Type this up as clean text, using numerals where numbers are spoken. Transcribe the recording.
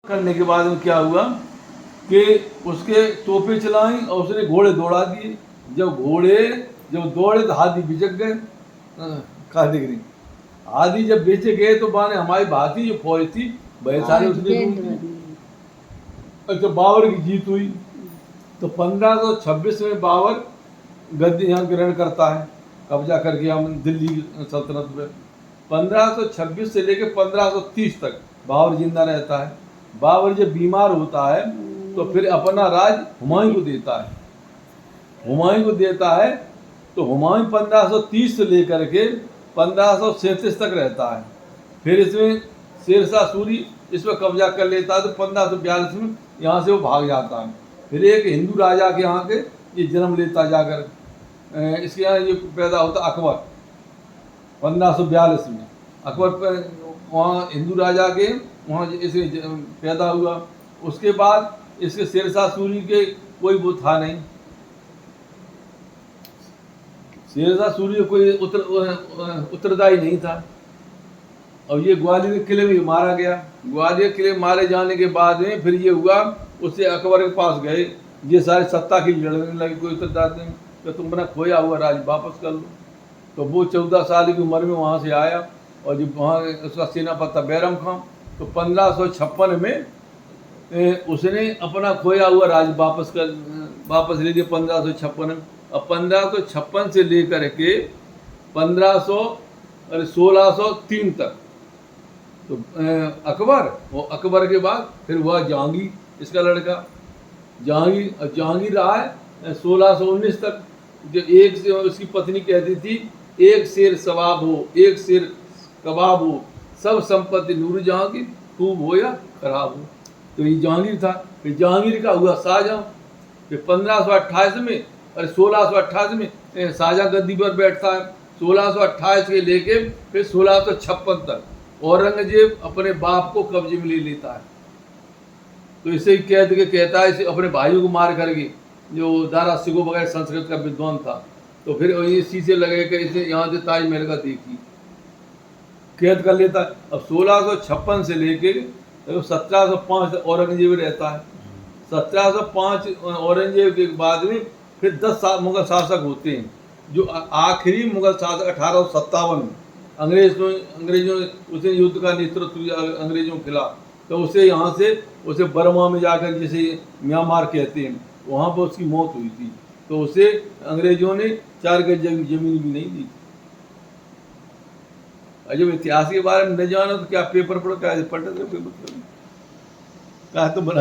करने के बाद में क्या हुआ कि उसके तोपें चलाई और उसने घोड़े दौड़ा दिए। जब दौड़े तो हाथी बिचक गए। काटे गए हाथी जब बेचे गए तो माने हमारी भारतीय जो फौज थी वह सारे उसने लूट दी। अच्छा, बाबर की जीत हुई तो 1526 में बाबर गद्दी यहाँ ग्रहण करता है, कब्जा करके हम दिल्ली सल्तनत में। 1526 से लेकर 1530 तक बाबर जिंदा रहता है। बाबर जब बीमार होता है तो फिर अपना राज हुमायूं को देता है। तो हुमायूं 1530 से लेकर के 1537 तक रहता है। फिर इसमें शेरशाह सूरी इस पर कब्जा कर लेता है तो 1542 में यहाँ से वो भाग जाता है। फिर एक हिंदू राजा के यहाँ के ये जन्म लेता जाकर। इसके यहाँ ये पैदा होता अकबर 1542 में। अकबर पर वहाँ हिंदू राजा के वहाँ इसे पैदा हुआ। उसके बाद इसके शेरशाह सूरी के कोई वो था नहीं, शेरशाह सूरी कोई उत्तरदायी नहीं था। और ये ग्वालियर के किले में मारा गया। ग्वालियर किले में मारे जाने के बाद में फिर ये हुआ उससे अकबर के पास गए, ये सारे सत्ता की लड़ने लगे, कोई उत्तरदायी नहीं तो तुम अपना खोया हुआ राज वापस कर लो। तो वो 14 साल की उम्र में वहाँ से आया और जब वहाँ उसका सेनापति था बैरम खां, तो 1556 में उसने अपना खोया हुआ राज वापस ले लिया 1556 में। और 1556 से लेकर के 1603 तक तो अकबर के बाद फिर हुआ जहांगीर, इसका लड़का जहांगीर रहा है 1619 तक। जो एक से उसकी पत्नी कहती थी, एक शेर सवाब हो, एक शेर कबाब हो, सब संपत्ति नूर जहां की, खूब हो या खराब हो। तो ये जहांगीर था। फिर जहांगीर का हुआ शाहजहां। फिर 1528 में और 1628 में शाहजहां गद्दी पर बैठता है। 1628 के लेके फिर 1656 तक औरंगजेब अपने बाप को कब्जे में ले लेता है। तो इसे कैद के कहता है, इसे अपने भाइयों को मार करके, जो दारा सिंह वगैरह संस्कृत का विद्वान था, तो फिर इसी से लगे कि इसे यहाँ से ताजमहल का देखी कैद कर लेता है। अब 1656 से लेके 1705 तक औरंगजेब रहता है। 1705 औरंगजेब के बाद में फिर 10 मुगल शासक होते हैं। जो आखिरी मुगल शासक 1857 में अंग्रेजों ने उसे युद्ध का नेतृत्व किया अंग्रेजों के खिलाफ। तो उसे यहाँ से उसे बर्मा में जाकर, जिसे म्यांमार कहते हैं, वहाँ पर उसकी मौत हुई थी। तो उसे अंग्रेजों ने 4 गज जमीन भी नहीं दी। जब इतिहास के बारे में न जानो तो क्या पेपर पढ़ो, क्या पढ़ते पेपर क्या तो बना